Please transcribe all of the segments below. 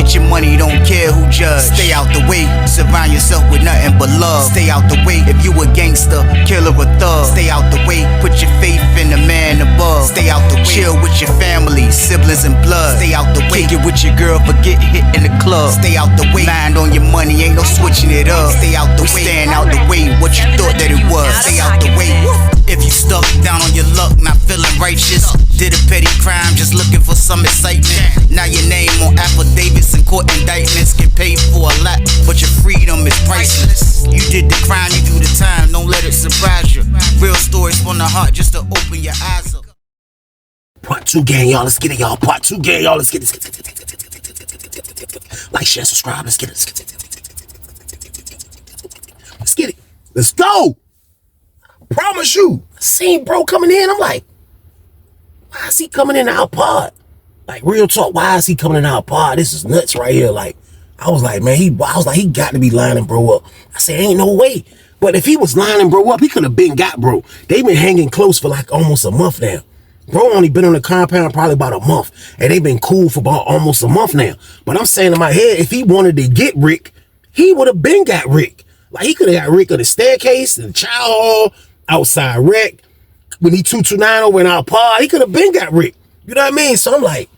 Get your money, don't care who judge. Stay out the way, surround yourself with nothing but love. Stay out the way, if you a gangster, killer or thug. Stay out the way, put your faith in the man above. Stay out the way, chill with your family, siblings and blood. Stay out the way, kick it with your girl, forget hit in the club. Stay out the way, mind on your money, ain't no switching it up. Stay out the way, stand out the way, what you thought that it was. Stay out the way. If you stuck down on your luck, not feeling righteous, did a petty crime, just looking for some excitement. Now your name on affidavits and court indictments, get paid for a lot, but your freedom is priceless. You did the crime, you do the time, don't let it surprise you. Real stories from the heart, just to open your eyes up. Part 2 gang, y'all, let's get it, y'all. Part 2 gang, y'all, let's get it. Like, share, subscribe, let's get it. Let's get it. Let's go. Promise you. I seen bro coming in. I'm like, why is he coming in our pod? Like, real talk, why is he coming in our pod? This is nuts right here. Like, I was like, man, he got to be lining bro up. I said, ain't no way. But if he was lining bro up, he could have been got bro. They been hanging close for like almost a month now. Bro only been on the compound probably about a month. And they been cool for about almost a month now. But I'm saying in my head, if he wanted to get Rick, he would have been got Rick. Like, he could have got Rick on the staircase, in the child hall, outside Rec. When he 229 over in our pod, he could have been got Rick. You know what I mean? So I'm like,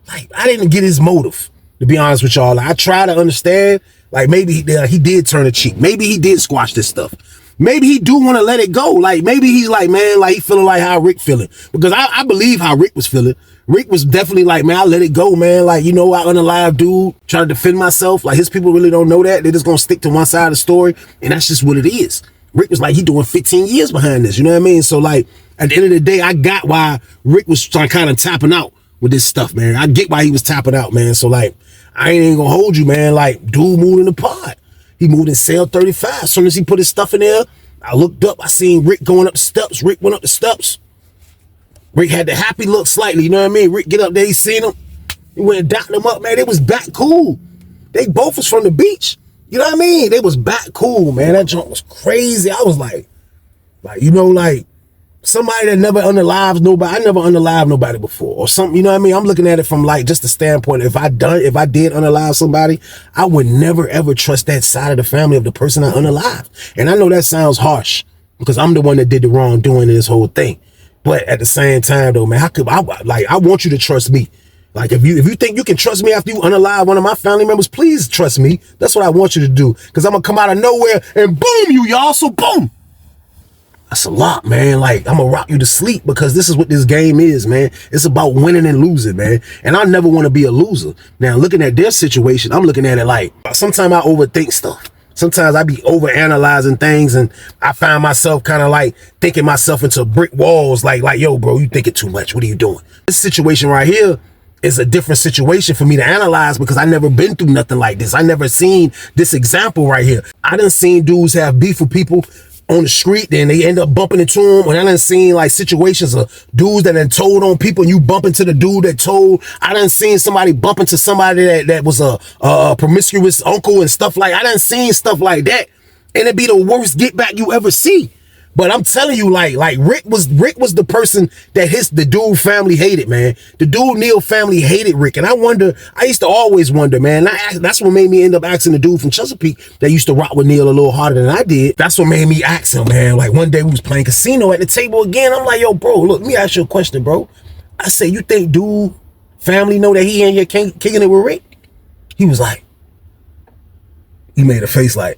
I didn't get his motive, to be honest with y'all. Like, I try to understand, like, maybe he did turn a cheek. Maybe he did squash this stuff. Maybe he do want to let it go. Like, maybe he's like, man, like, he feeling like how Rick feeling. Because I believe how Rick was feeling. Rick was definitely like, man, I let it go, man. Like, you know, I unalive dude, trying to defend myself. Like, his people really don't know that. They're just going to stick to one side of the story. And that's just what it is. Rick was like, he doing 15 years behind this. You know what I mean? So, like, at the end of the day, I got why Rick was kind of tapping out with this stuff, man. I get why he was tapping out, man. So, like, I ain't even gonna hold you, man. Like, dude moved in the pod. He moved in cell 35. As soon as he put his stuff in there, I looked up. I seen Rick going up the steps. Rick went up the steps. Rick had the happy look slightly, you know what I mean? Rick get up there, he seen him. He went and docked him up, man. They was back cool. They both was from the beach. You know what I mean? They was back cool, man. That junk was crazy. I was like, you know, like, somebody that never unalived nobody. I never unalived nobody before or something. You know what I mean? I'm looking at it from like just the standpoint. If I did unalive somebody, I would never ever trust that side of the family of the person I unalived. And I know that sounds harsh because I'm the one that did the wrongdoing in this whole thing. But at the same time though, man, I want you to trust me. Like, if you think you can trust me after you unalive one of my family members, please trust me. That's what I want you to do. Because I'm going to come out of nowhere and boom you, y'all. So boom. That's a lot, man. Like, I'm going to rock you to sleep because this is what this game is, man. It's about winning and losing, man. And I never want to be a loser. Now, looking at their situation, I'm looking at it like, sometimes I overthink stuff. Sometimes I be overanalyzing things and I find myself kind of like thinking myself into brick walls. Like, yo, bro, you thinking too much. What are you doing? This situation right here is a different situation for me to analyze because I never been through nothing like this. I never seen this example right here. I done seen dudes have beef with people on the street, then they end up bumping into them. And I done seen like situations of dudes that done told on people and you bump into the dude that told. I done seen somebody bump into somebody that was a promiscuous uncle and stuff like. I done seen stuff like that. And it'd be the worst get back you ever see. But I'm telling you, like Rick was the person that the dude family hated, man. The dude Neil family hated Rick. And I used to always wonder, man. That's what made me end up asking the dude from Chesapeake that used to rock with Neil a little harder than I did. That's what made me ask him, man. Like, one day we was playing casino at the table again. I'm like, yo, bro, look, let me ask you a question, bro. I say, you think dude family know that he in here kicking it with Rick? He was like, he made a face like,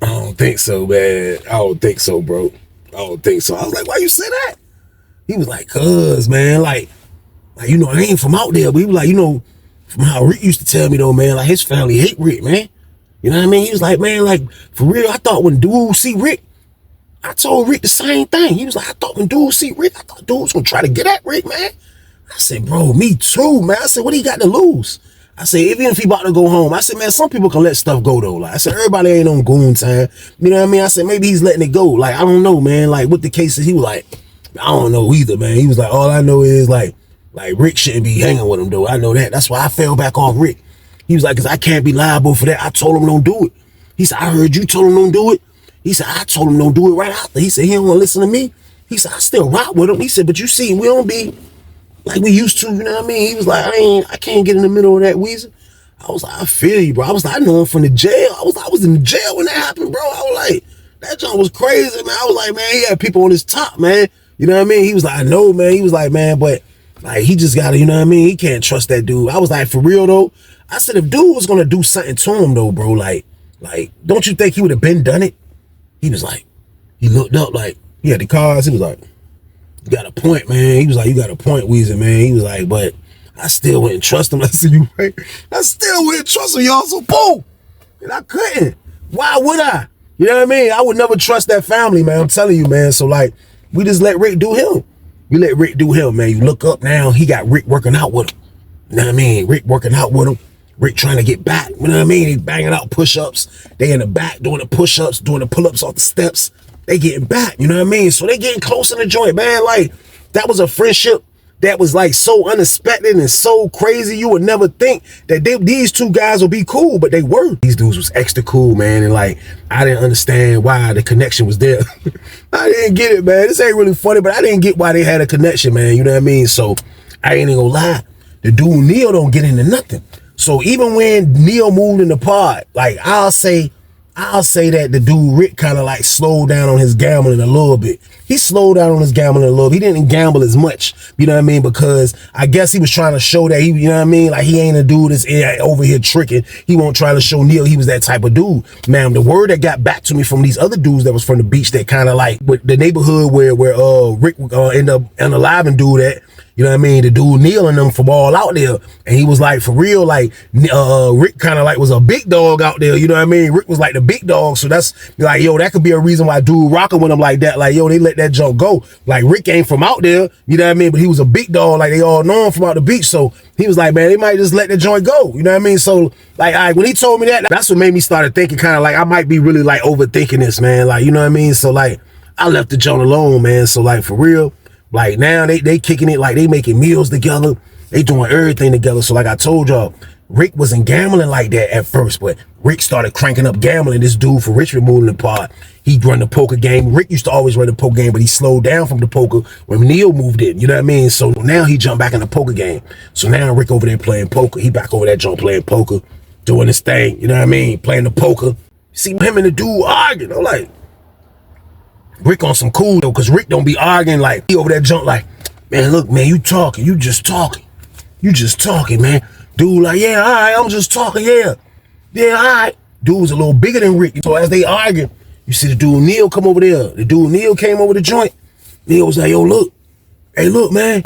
I don't think so, man. I don't think so, bro. I don't think so. I was like, why you say that? He was like, cuz, man, like, you know, I ain't from out there, but he was like, you know, from how Rick used to tell me though, man, like his family hate Rick, man. You know what I mean? He was like, man, like, for real, I thought when dudes see Rick, I told Rick the same thing. He was like, I thought when dudes see Rick, I thought dudes gonna try to get at Rick, man. I said, bro, me too, man. I said, what do you got to lose? I said, even if he about to go home, I said, man, some people can let stuff go though. Like I said, everybody ain't on goon time. You know what I mean? I said, maybe he's letting it go. Like, I don't know, man. Like, what the case is, he was like, I don't know either, man. He was like, all I know is like Rick shouldn't be hanging with him though. I know that. That's why I fell back off Rick. He was like, cause I can't be liable for that. I told him don't do it. He said, I heard you told him don't do it. He said, I told him don't do it right after. He said, he don't want to listen to me. He said, I still rock with him. He said, but you see, we don't be like we used to, you know what I mean? He was like, I can't get in the middle of that, Weezy. I was like, I feel you, bro. I was like, I know him from the jail. I was in the jail when that happened, bro. I was like, that joint was crazy, man. I was like, man, he had people on his top, man. You know what I mean? He was like, I know, man. He was like, man, but like, he just gotta, you know what I mean? He can't trust that dude. I was like, for real though. I said, if dude was gonna do something to him though, bro, like, don't you think he would have been done it? He was like, he looked up like, he had the cards. He was like, you got a point, man. He was like, you got a point, Weezy, man. He was like, but I still wouldn't trust him. I said, you right? I still wouldn't trust him, y'all. So boom. And I couldn't. Why would I? You know what I mean? I would never trust that family, man. I'm telling you, man. So like, we just let Rick do him. We let Rick do him, man. You look up now, he got Rick working out with him. You know what I mean? Rick working out with him. Rick trying to get back. You know what I mean? He banging out push-ups. They in the back doing the push-ups, doing the pull-ups off the steps. They getting back. You know what I mean? So they getting close in the joint, man. Like, that was a friendship that was like so unexpected and so crazy. You would never think that these two guys would be cool, but they were. These dudes was extra cool, man. And like, I didn't understand why the connection was there. I didn't get it, man. This ain't really funny, but I didn't get why they had a connection, man. You know what I mean? So I ain't even gonna lie. The dude Neil don't get into nothing. So even when Neil moved in the pod, like I'll say that the dude Rick kind of like slowed down on his gambling a little bit. He slowed down on his gambling a little bit. He didn't gamble as much, you know what I mean? Because I guess he was trying to show that he, you know what I mean? Like he ain't a dude that's over here tricking. He won't try to show Neil he was that type of dude. Man, the word that got back to me from these other dudes that was from the beach that kind of like with the neighborhood where Rick ended up unaliving dude at, you know what I mean? The dude Neil and them from all out there. And he was like, for real, like, Rick kind of like was a big dog out there. You know what I mean? Rick was like the big dog. So that's like, yo, that could be a reason why dude rocking with him like that. Like, yo, they let that junk go. Like Rick ain't from out there. You know what I mean? But he was a big dog. Like they all know him from out the beach. So he was like, man, they might just let the joint go. You know what I mean? So like, when he told me that, that's what made me started thinking kind of like, I might be really like overthinking this, man. Like, you know what I mean? So like, I left the joint alone, man. So like, for real. Like now they kicking it, like they making meals together. They doing everything together. So like I told y'all, Rick wasn't gambling like that at first, but Rick started cranking up gambling. This dude for Richmond moving the pod. He run the poker game. Rick used to always run the poker game, but he slowed down from the poker when Neil moved in. You know what I mean? So now he jumped back in the poker game. So now Rick over there playing poker. He back over there jump playing poker, doing his thing. You know what I mean? Playing the poker. See him and the dude arguing. I'm like, Rick on some cool though, cause Rick don't be arguing like he over that junk like, man, look, man, you just talking, man. Dude like, yeah, all right, I'm just talking, yeah, all right. Dude was a little bigger than Rick, so as they argue, you see the dude Neil come over there. The dude Neil came over the joint. Neil was like, yo, look, hey, look, man,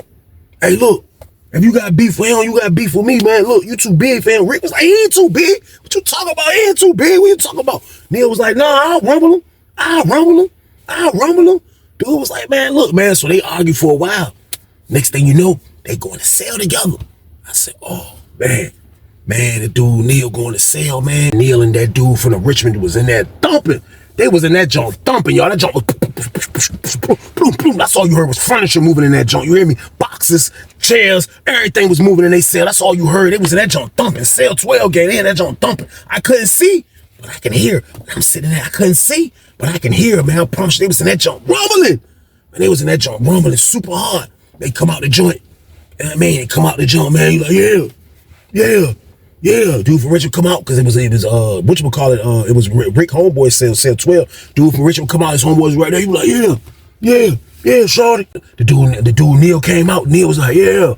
hey, look, if you got beef with him, you got beef with me, man. Look, you too big for him. Rick was like, he ain't too big. What you talking about? He ain't too big. What you talking about? Neil was like, no, I'll rumble him. Dude was like, man, look, man. So they argued for a while. Next thing you know, they going to sell together. I said, oh, man, the dude Neil going to sell, man. Neil and that dude from the Richmond was in there thumping. They was in that joint thumping, y'all. That joint was boom, boom. That's all you heard was furniture moving in that joint. You hear me? Boxes, chairs, everything was moving in they sale. That's all you heard. They was in that joint thumping. Sale 12 game. They had that joint thumping. I couldn't see, but I can hear. When I'm sitting there, I couldn't see, but I can hear, man. I promise you, they was in that joint rumbling. Man, they was in that joint rumbling super hard. They come out the joint. You know what I mean? They come out the joint, man. You like, yeah. Dude from Richmond come out, because it was whatchamacallit, it was Rick Homeboy sale 12. Dude from Richmond come out, his homeboys right there. He was like, yeah, shorty. The dude Neil came out. Neil was like, yeah,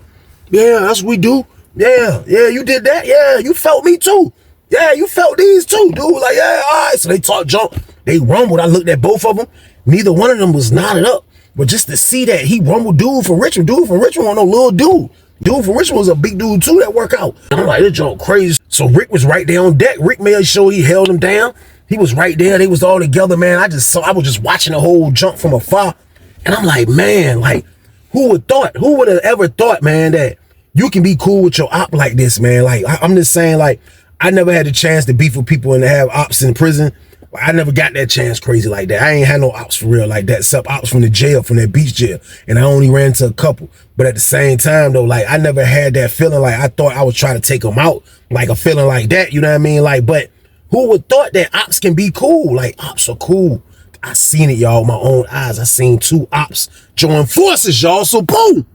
that's what we do. Yeah, you did that. Yeah, you felt me too. Yeah, you felt these too. Dude was like, yeah, all right. So they talked junk. They rumbled. I looked at both of them. Neither one of them was knotted up. But just to see that he rumbled dude from Richmond. Dude from Richmond wasn't no little dude. Dude from Richmond was a big dude too that work out. I'm like, this junk crazy. So Rick was right there on deck. Rick made sure he held him down. He was right there. They was all together, man. I was just watching the whole jump from afar. And I'm like, man, like, who would have ever thought, man, that you can be cool with your op like this, man? Like, I'm just saying, like, I never had the chance to beef with people and to have ops in prison. I never got that chance crazy like that. I ain't had no ops for real like that, except ops from the jail, from that beach jail. And I only ran into a couple. But at the same time, though, like, I never had that feeling like I thought I was trying to take them out, like a feeling like that, you know what I mean? Like, but who would thought that ops can be cool? Like, ops are cool. I seen it, y'all, with my own eyes. I seen two ops join forces, y'all. So, boom.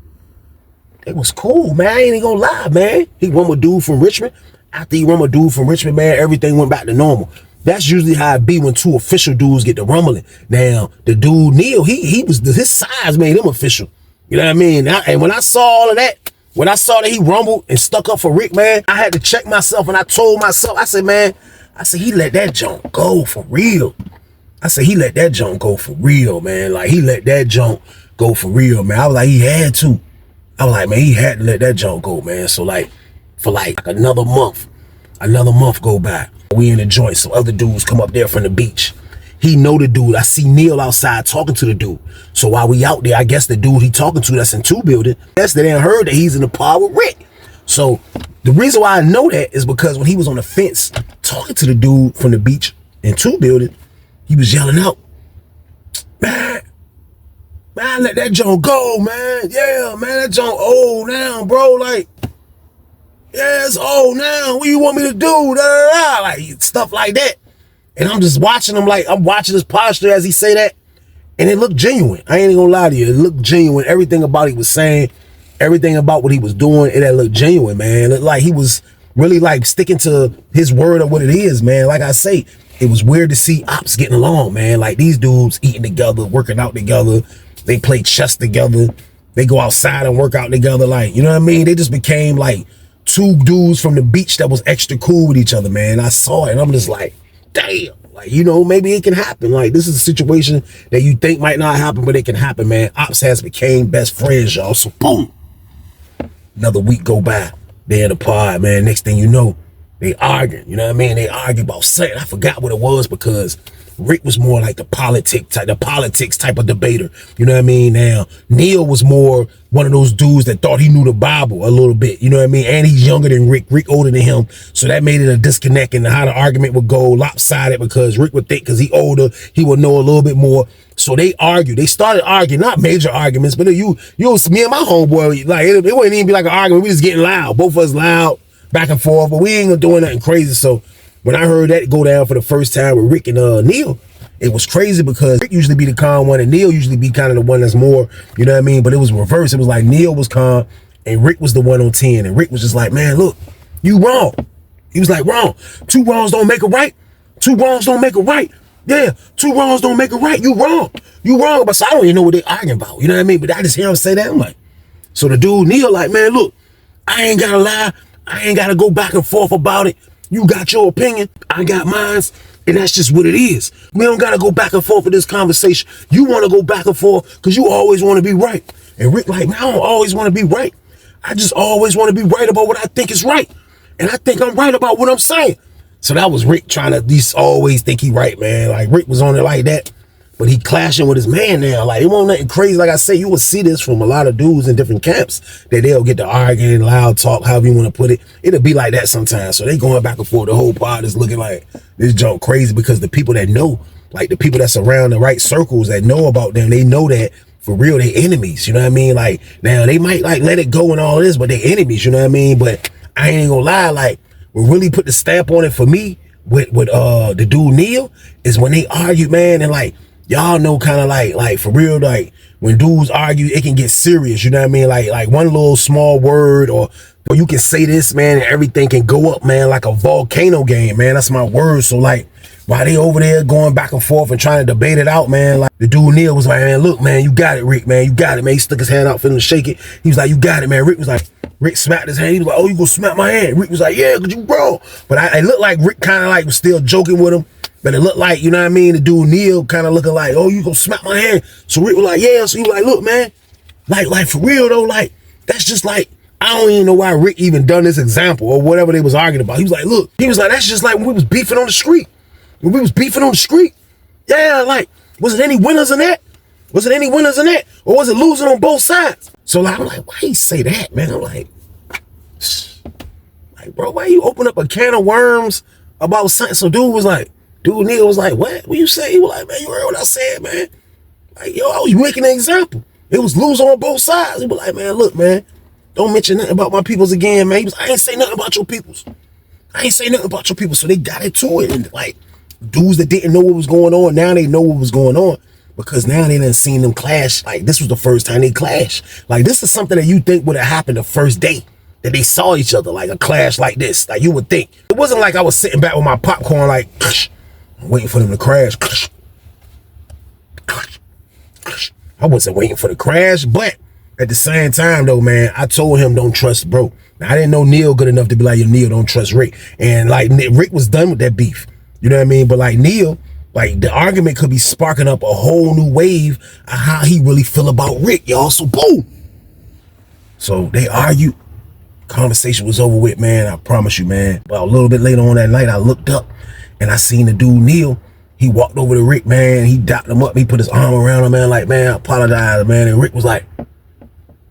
It was cool, man. I ain't even gonna lie, man. He run with dude from Richmond. After he run with dude from Richmond, man, everything went back to normal. That's usually how it be when two official dudes get to rumbling. Now, the dude, Neil, he was, his size made him official. You know what I mean? And when I saw all of that, when I saw that he rumbled and stuck up for Rick, man, I had to check myself, and I told myself, I said, man, he let that junk go for real. I said, he let that junk go for real, man. Like, he let that junk go for real, man. I was like, he had to. I was like, man, he had to let that junk go, man. So, like, for like another month go by. We in the joint, so other dudes come up there from the beach. He know the dude. I see Neil outside talking to the dude. So while we out there, I guess the dude he talking to that's in 2 building, that's they didn't heard that he's in the pod with Rick. So the reason why I know that is because when he was on the fence talking to the dude from the beach in 2 building, he was yelling out, man, let that joint go, man. Yeah, man, that joint old now, bro. Like, yeah, it's old now. What you want me to do? Da, da, da. Like, stuff like that. And I'm just watching him, like, I'm watching his posture as he say that. And it looked genuine. I ain't gonna lie to you. It looked genuine. Everything about what he was saying, everything about what he was doing, it looked genuine, man. It looked like he was really, like, sticking to his word of what it is, man. Like I say, it was weird to see ops getting along, man. Like, these dudes eating together, working out together. They play chess together. They go outside and work out together. Like, you know what I mean? They just became, like, 2 dudes from the beach that was extra cool with each other, man. I saw it, and I'm just like, damn, like, you know, maybe it can happen. Like, this is a situation that you think might not happen, but it can happen, man. Ops has became best friends, y'all. So boom, another week go by. They in the pod, man. Next thing you know, they arguing. You know what I mean? They argue about something. I forgot what it was because Rick was more like the politics type of debater. You know what I mean? Now, Neil was more one of those dudes that thought he knew the Bible a little bit. You know what I mean? And he's younger than Rick. Rick older than him. So that made it a disconnect in how the argument would go lopsided because Rick would think because he older, he would know a little bit more. So they argued. They started arguing, not major arguments, but me and my homeboy, like, it wouldn't even be like an argument. We just getting loud. Both of us loud, back and forth, but we ain't doing nothing crazy. So when I heard that go down for the first time with Rick and Neil, it was crazy because Rick usually be the calm one and Neil usually be kind of the one that's more, you know what I mean? But it was reverse. It was like Neil was calm and Rick was the one on 10. And Rick was just like, man, look, you wrong. He was like, wrong. 2 wrongs don't make a right. 2 wrongs don't make a right. Yeah, 2 wrongs don't make a right. You wrong. You wrong. But so I don't even know what they arguing about. You know what I mean? But I just hear him say that. I'm like, so the dude Neil like, man, look, I ain't gotta lie. I ain't gotta go back and forth about it. You got your opinion, I got mine, and that's just what it is. We don't gotta go back and forth with this conversation. You wanna go back and forth because you always wanna be right. And Rick like, man, I don't always wanna be right. I just always wanna be right about what I think is right. And I think I'm right about what I'm saying. So that was Rick trying to at least always think he right, man. Like, Rick was on it like that. But he clashing with his man now. Like, it wasn't nothing crazy. Like I say, you would see this from a lot of dudes in different camps that they'll get to arguing, loud talk, however you want to put it. It'll be like that sometimes. So they going back and forth. The whole pod is looking like this junk crazy because the people that know, like the people that's around the right circles that know about them, they know that for real, they enemies. You know what I mean? Like, now they might like let it go and all this, but they enemies. You know what I mean? But I ain't gonna lie. Like, what really put the stamp on it for me with the dude Neil is when they argue, man, and like, y'all know kind of like for real, like when dudes argue, it can get serious. You know what I mean? Like one little small word or you can say this, man, and everything can go up, man, like a volcano game, man. That's my word. So like while they over there going back and forth and trying to debate it out, man, like the dude Neil was like, man, look, man, you got it, Rick, man, you got it, man. He stuck his hand out, feeling to shake it. He was like, you got it, man. Rick smacked his hand. He was like, oh, you gonna smack my hand? Rick was like, yeah, cause you wrong. But it looked like Rick kind of like was still joking with him. But it looked like, you know what I mean, the dude Neil kind of looking like, oh, you gonna smack my hand? So Rick was like, yeah. So he was like, look, man, like for real though, like that's just like, I don't even know why Rick even done this example or whatever they was arguing about. He was like, look, he was like, that's just like when we was beefing on the street. When we was beefing on the street, yeah, like, was it any winners in that? Was it any winners in that? Or was it losing on both sides? So like, I'm like, why he say that, man? I'm like, bro, why you open up a can of worms about something? So dude Neil was like, what you say? He was like, man, you heard what I said, man. Like, yo, I was making an example. It was losing on both sides. He was like, man, look, man, don't mention nothing about my peoples again, man. He was, I ain't say nothing about your peoples. I ain't say nothing about your people. So they got into it. And like, dudes that didn't know what was going on, now they know what was going on. because now they done seen them clash. Like, this was the first time they clashed. Like, this is something that you think would have happened the first day that they saw each other, like a clash like this. Like, you would think. It wasn't like I was sitting back with my popcorn like, waiting for them to crash. I wasn't waiting for the crash, but at the same time, though, man, I told him don't trust bro. Now, I didn't know Neil good enough to be like, yo, Neil, don't trust Rick. And, like, Rick was done with that beef. You know what I mean? But, like, Neil, like, the argument could be sparking up a whole new wave of how he really feel about Rick, y'all. So, boom. So, they argued. Conversation was over with, man. I promise you, man. Well, a little bit later on that night, I looked up and I seen the dude, Neil. He walked over to Rick, man. He dapped him up. He put his arm around him, man. Like, man, I apologize, man. And Rick was like,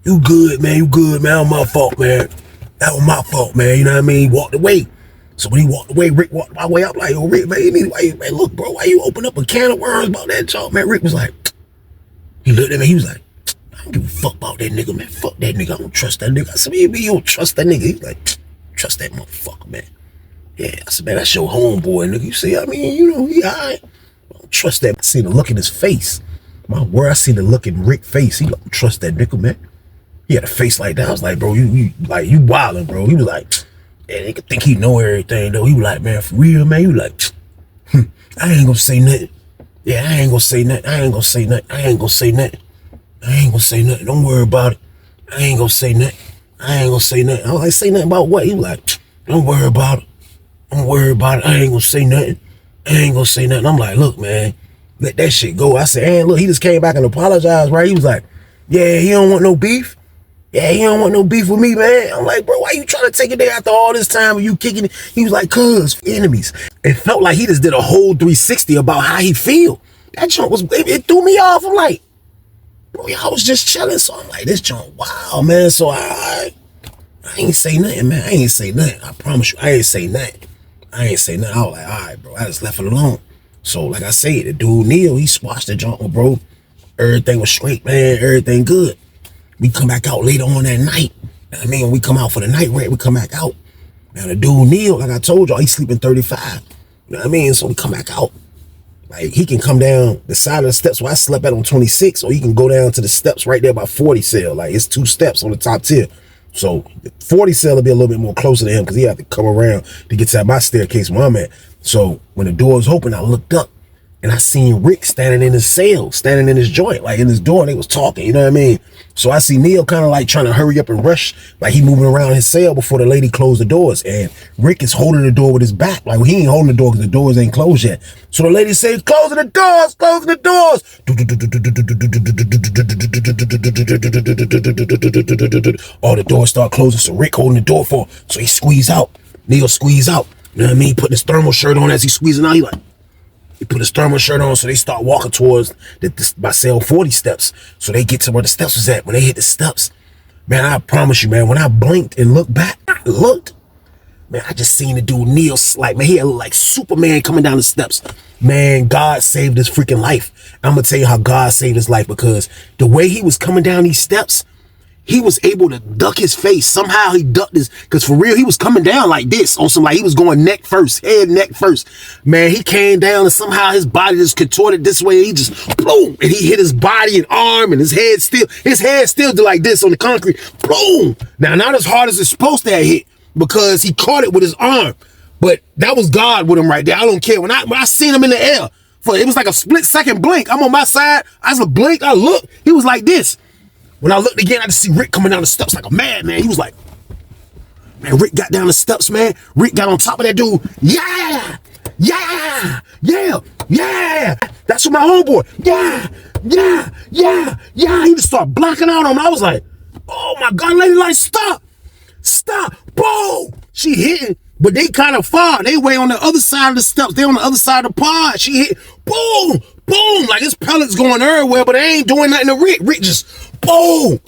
you good, man. You good, man. That was my fault, man. That was my fault, man. You know what I mean? He walked away. So when he walked away, Rick walked my way up like, yo, Rick, man, man, look, bro, why you open up a can of worms about that talk, man? Rick was like, he looked at me. He was like, I don't give a fuck about that nigga, man. Fuck that nigga. I don't trust that nigga. I said, you don't trust that nigga. He was like, trust that motherfucker, man. Yeah, I said, man, that's your homeboy, nigga. You see, I mean, you know, he all right. I don't trust that. I seen the look in his face. My word, I seen the look in Rick's face. He don't trust that nigga, man. He had a face like that. I was like, bro, you wildin', bro. He was like, yeah, they could think he know everything, though. He was like, man, for real, man. He was like, I ain't gonna say nothing. Yeah, I ain't gonna say nothing. I ain't gonna say nothing. I ain't gonna say nothing. I ain't gonna say nothing. Don't worry about it. I ain't gonna say nothing. I ain't gonna say nothing. I was like, say nothing about what? He was like, don't worry about it. Don't worry about it. I ain't gonna say nothing. I ain't gonna say nothing. I'm like, look, man, let that shit go. I said, hey, look, he just came back and apologized, right? He was like, yeah, he don't want no beef. Yeah, he don't want no beef with me, man. I'm like, bro, why you trying to take it there after all this time of you kicking it? He was like, cuz, enemies. It felt like he just did a whole 360 about how he feel. That junk was, it threw me off. I'm like, bro, y'all was just chilling. So I'm like, this junk, wow, man. So I ain't say nothing, man. I ain't say nothing. I promise you, I ain't say nothing. I ain't say nothing. I was like, all right, bro. I just left it alone. So, like I said, the dude, Neil, he squashed the junk with bro. Everything was straight, man. Everything good. We come back out later on that night. I mean, when we come out for the night, right? We come back out. Now, the dude, Neil, like I told y'all, he's sleeping 35. You know what I mean? So we come back out. Like, he can come down the side of the steps where I slept at on 26, or he can go down to the steps right there by 40 cell. Like, it's 2 steps on the top tier. So 40 cell will be a little bit more closer to him because he have to come around to get to my staircase where I'm at. So when the door was open, I looked up and I seen Rick standing in his cell, standing in his joint, like in his door, and they was talking, you know what I mean? So I see Neil kind of like trying to hurry up and rush, like he moving around his cell before the lady closed the doors. And Rick is holding the door with his back. Like, he ain't holding the door because the doors ain't closed yet. So the lady says, closing the doors, closing the doors. All the doors start closing, so Rick holding the door for him. So he squeeze out. Neil squeeze out. You know what I mean? Putting his thermal shirt on as he squeezing out. He put his thermal shirt on, so they start walking towards my cell 40 steps. So they get to where the steps was at. When they hit the steps, man, I promise you, man, when I blinked and looked back, man, I just seen the dude Neil, like, man, he had like Superman coming down the steps. Man, God saved his freaking life. I'm gonna tell you how God saved his life, because the way he was coming down these steps, he was able to duck his face. Somehow he ducked his, because for real, he was coming down like this on some, like he was going neck first, head, neck first. Man, he came down and somehow his body just contorted this way. He just, boom, and he hit his body and arm, and his head still did like this on the concrete. Boom. Now, not as hard as it's supposed to have hit, because he caught it with his arm. But that was God with him right there. I don't care. When I seen him in the air, it was like a split second blink. I'm on my side. I just blinked. I looked. He was like this. When I looked again, I just see Rick coming down the steps like a madman. He was like, man, Rick got down the steps, man. Rick got on top of that dude. Yeah, yeah, yeah, yeah. That's my homeboy. Yeah, yeah, yeah, yeah. He just started blocking out on him. I was like, oh my God, lady, like, stop, stop, boom. She hitting, but they kind of far. They way on the other side of the steps. They on the other side of the pod. She hit, boom, boom. Like, his pellets going everywhere, but they ain't doing nothing to Rick. Rick just, boom,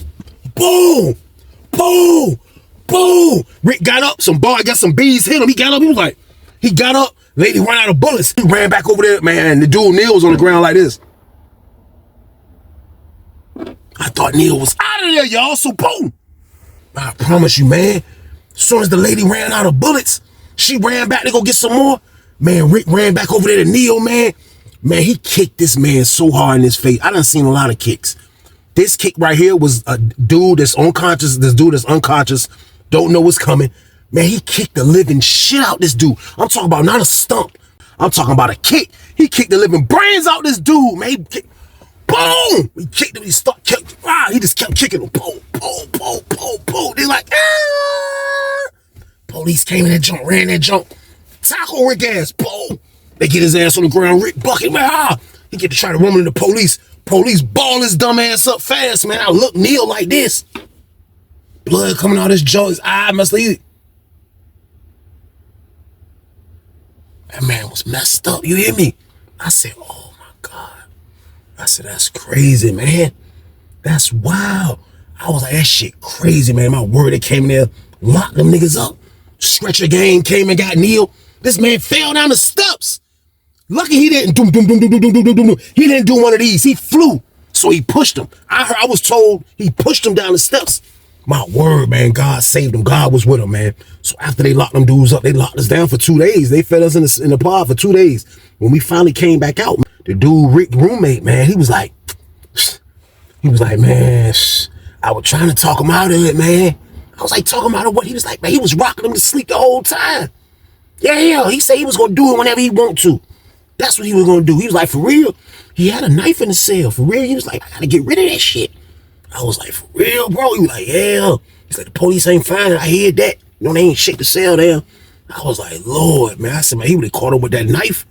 boom, boom, boom. Rick got up, I got some bees hit him. He got up, he got up, lady ran out of bullets. He ran back over there, man. The dude Neil was on the ground like this. I thought Neil was out of there, y'all, so boom. I promise you, man, as soon as the lady ran out of bullets, she ran back to go get some more. Man, Rick ran back over there to Neil, man. Man, he kicked this man so hard in his face. I done seen a lot of kicks. This kick right here was a dude that's unconscious. This dude that's unconscious, don't know what's coming. Man, he kicked the living shit out this dude. I'm talking about not a stump. I'm talking about a kick. He kicked the living brains out this dude, man. He kicked, boom! He kicked him, he just kept kicking him. Boom, boom, boom, boom, boom. They like, ah! Police came in that jump, ran that jump. Tackle Rick ass, boom! They get his ass on the ground, Rick bucket, man, He get to try to run into the police. Police ball his dumb ass up fast, man. I look Neil like this. Blood coming out his jaw, his eye must leave. That man was messed up, you hear me? I said, oh my God. I said, that's crazy, man. That's wild. I was like, that shit crazy, man. My word, they came in there, locked them niggas up. Stretcher gang came and got Neil. This man fell down the steps. Lucky he didn't He didn't do one of these. He flew. So he pushed him. I was told he pushed him down the steps. My word, man, God saved him. God was with him, man. So after they locked them dudes up, they locked us down for 2 days. They fed us in the pod for 2 days. When we finally came back out, the dude, Rick, roommate, man, he was like, man, I was trying to talk him out of it, man. I was like, talk him out of what? He was like, man, he was rocking him to sleep the whole time. Yeah, he said he was going to do it whenever he want to. That's what he was going to do. He was like, for real? He had a knife in the cell. For real? He was like, I got to get rid of that shit. I was like, for real, bro? He was like, yeah. He's like, the police ain't finding it. I heard that. You know, they ain't shake the cell down. I was like, Lord, man. I said, man, he would have caught him with that knife.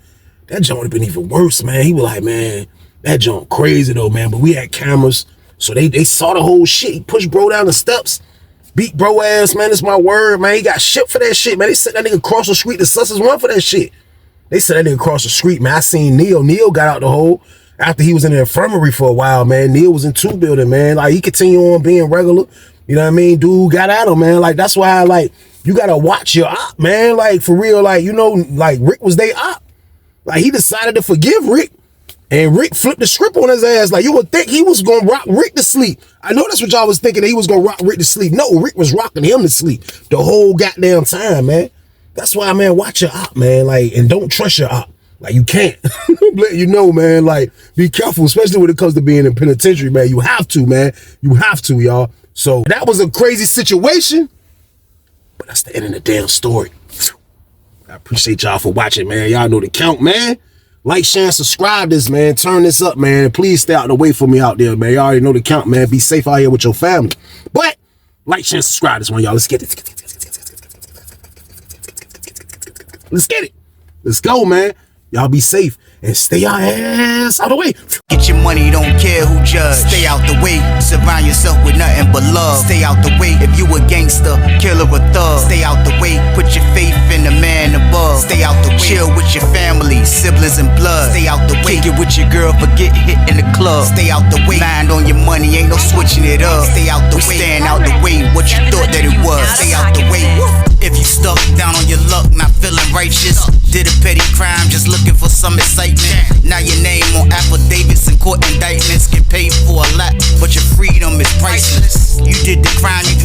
That junk would have been even worse, man. He was like, man, that junk crazy though, man. But we had cameras. So they saw the whole shit. He pushed bro down the steps. Beat bro ass, man. That's my word, man. He got shipped for that shit, man. They sent that nigga across the street. The Sussers won for that shit. They said that nigga across the street, man. I seen Neil. Neil got out the hole after he was in the infirmary for a while, man. Neil was in 2 building, man. Like, he continued on being regular. You know what I mean? Dude got at him, man. Like, that's why, like, you gotta watch your op, man. Like, for real, like, you know, like, Rick was they op. Like, he decided to forgive Rick. And Rick flipped the script on his ass. Like, you would think he was gonna rock Rick to sleep. I know that's what y'all was thinking, that he was gonna rock Rick to sleep. No, Rick was rocking him to sleep the whole goddamn time, man. That's why, man, watch your op, man. Like, and don't trust your op. Like, you can't. Let you know, man. Like, be careful, especially when it comes to being in penitentiary, man. You have to, man. You have to, y'all. So that was a crazy situation, but that's the end of the damn story. I appreciate y'all for watching, man. Y'all know the count, man. Like, share, and subscribe this, man. Turn this up, man. Please stay out of the way for me out there, man. Y'all already know the count, man. Be safe out here with your family. But like, share, and subscribe this one, y'all. Let's get it. Let's get it. Let's go, man. Y'all be safe and stay your ass out of the way. Get your money, don't care who judge. Stay out the way, surround yourself with nothing but love. Stay out the way if you a gangster, killer or thug. Stay out the way, put your faith in the man above. Stay out the way, chill with your family, siblings and blood. Stay out the way, kick it with your girl, forget hit in the club. Stay out the way, mind on your money, ain't no switching it up. Stay out the way, stand out the way, what you thought that it was. Stay out the way. If you stuck down on your luck, not feeling righteous, did a petty crime, just looking for some excitement. Now your name on affidavits and court indictments, get paid for a lot, but your freedom is priceless. You did the crime, you